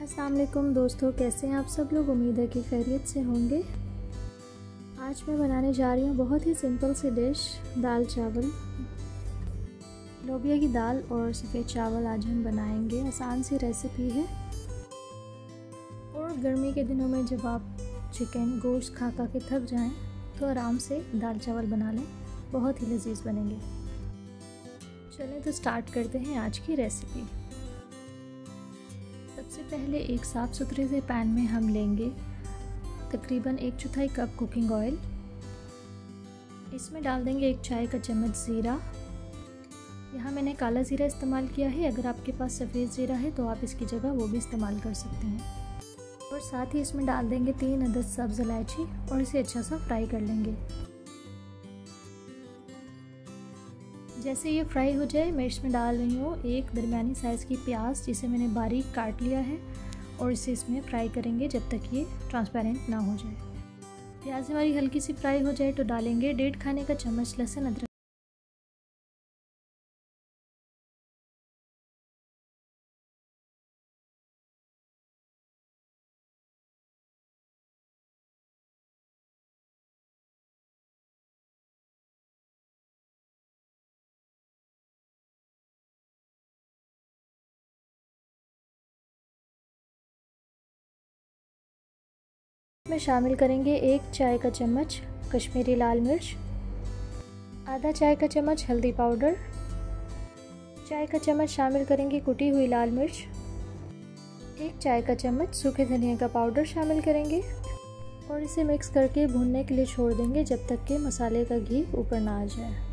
अस्सलाम वालेकुम दोस्तों, कैसे हैं आप सब लोग। उम्मीद है कि खैरियत से होंगे। आज मैं बनाने जा रही हूँ बहुत ही सिंपल सी डिश, दाल चावल। लोबिया की दाल और सफ़ेद चावल आज हम बनाएंगे। आसान सी रेसिपी है और गर्मी के दिनों में जब आप चिकन गोश्त खा के थक जाएं तो आराम से दाल चावल बना लें, बहुत ही लजीज बनेंगे। चलें तो स्टार्ट करते हैं आज की रेसिपी। सबसे पहले एक साफ़ सुथरे से पैन में हम लेंगे तकरीबन 1/4 कप कुकिंग ऑयल। इसमें डाल देंगे 1 चाय का चम्मच ज़ीरा। यहाँ मैंने काला ज़ीरा इस्तेमाल किया है, अगर आपके पास सफ़ेद ज़ीरा है तो आप इसकी जगह वो भी इस्तेमाल कर सकते हैं। और साथ ही इसमें डाल देंगे 3 अदद सब्ज़ इलायची और इसे अच्छा सा फ्राई कर लेंगे। जैसे ये फ्राई हो जाए मैं इसमें डाल रही हूँ एक दरमियानी साइज़ की प्याज, जिसे मैंने बारीक काट लिया है और इसे इसमें फ्राई करेंगे जब तक ये ट्रांसपेरेंट ना हो जाए। प्याज हमारी हल्की सी फ्राई हो जाए तो डालेंगे 1.5 खाने का चम्मच लहसुन अदरक। में शामिल करेंगे 1 चाय का चम्मच कश्मीरी लाल मिर्च, आधा चाय का चम्मच हल्दी पाउडर, चाय का चम्मच शामिल करेंगे कुटी हुई लाल मिर्च, 1 चाय का चम्मच सूखे धनिया का पाउडर शामिल करेंगे और इसे मिक्स करके भूनने के लिए छोड़ देंगे जब तक कि मसाले का घी ऊपर ना आ जाए।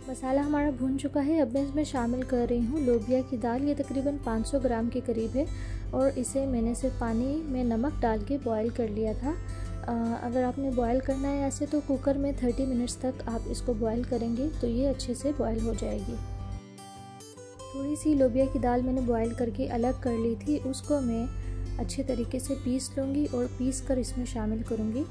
मसाला हमारा भून चुका है। अब मैं इसमें शामिल कर रही हूँ लोबिया की दाल। ये तकरीबन 500 ग्राम के करीब है और इसे मैंने सिर्फ पानी में नमक डाल के बॉईल कर लिया था। अगर आपने बॉईल करना है ऐसे तो कुकर में 30 मिनट्स तक आप इसको बॉईल करेंगे तो ये अच्छे से बॉईल हो जाएगी। थोड़ी सी लोबिया की दाल मैंने बॉईल करके अलग कर ली थी, उसको मैं अच्छे तरीके से पीस लूँगी और पीस कर इसमें शामिल करूँगी।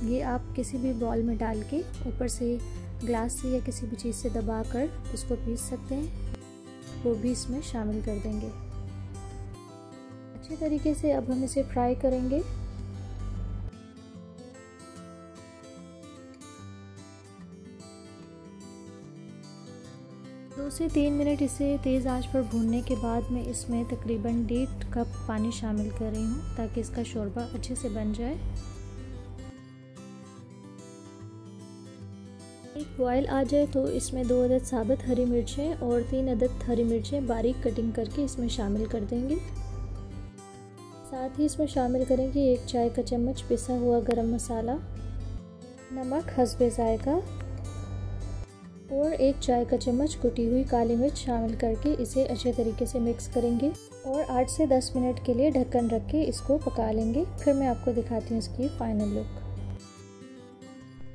ये आप किसी भी बॉल में डाल के ऊपर से ग्लास से या किसी भी चीज़ से दबाकर इसको पीस सकते हैं, वो भी इसमें शामिल कर देंगे अच्छे तरीके से। अब हम इसे फ्राई करेंगे। दो से 3 मिनट इसे तेज़ आंच पर भूनने के बाद मैं इसमें तकरीबन 1.5 कप पानी शामिल कर रही हूँ ताकि इसका शोरबा अच्छे से बन जाए। एक बॉयल आ जाए तो इसमें 2 अदद साबुत हरी मिर्चें और 3 अदद हरी मिर्चें बारीक कटिंग करके इसमें शामिल कर देंगे। साथ ही इसमें शामिल करेंगे 1 चाय का चम्मच पिसा हुआ गरम मसाला, नमक हस्बे जायका और 1 चाय का चम्मच कुटी हुई काली मिर्च शामिल करके इसे अच्छे तरीके से मिक्स करेंगे और 8 से 10 मिनट के लिए ढक्कन रख के इसको पका लेंगे। फिर मैं आपको दिखाती हूँ इसकी फाइनल लुक।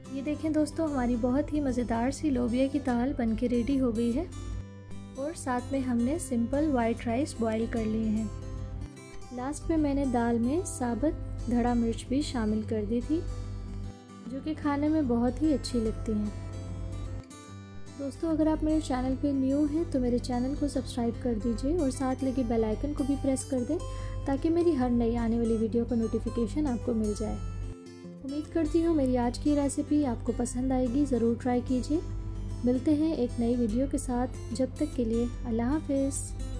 ये देखें दोस्तों, हमारी बहुत ही मज़ेदार सी लोबिया की दाल बनके रेडी हो गई है और साथ में हमने सिंपल वाइट राइस बॉईल कर लिए हैं। लास्ट में मैंने दाल में साबुत धड़ा मिर्च भी शामिल कर दी थी जो कि खाने में बहुत ही अच्छी लगती हैं। दोस्तों, अगर आप मेरे चैनल पे न्यू हैं तो मेरे चैनल को सब्सक्राइब कर दीजिए और साथ लगे बेल आइकन को भी प्रेस कर दें ताकि मेरी हर नई आने वाली वीडियो का नोटिफिकेशन आपको मिल जाए। उम्मीद करती हूँ मेरी आज की रेसिपी आपको पसंद आएगी, ज़रूर ट्राई कीजिए। मिलते हैं एक नई वीडियो के साथ, जब तक के लिए अल्लाह हाफ़िज़।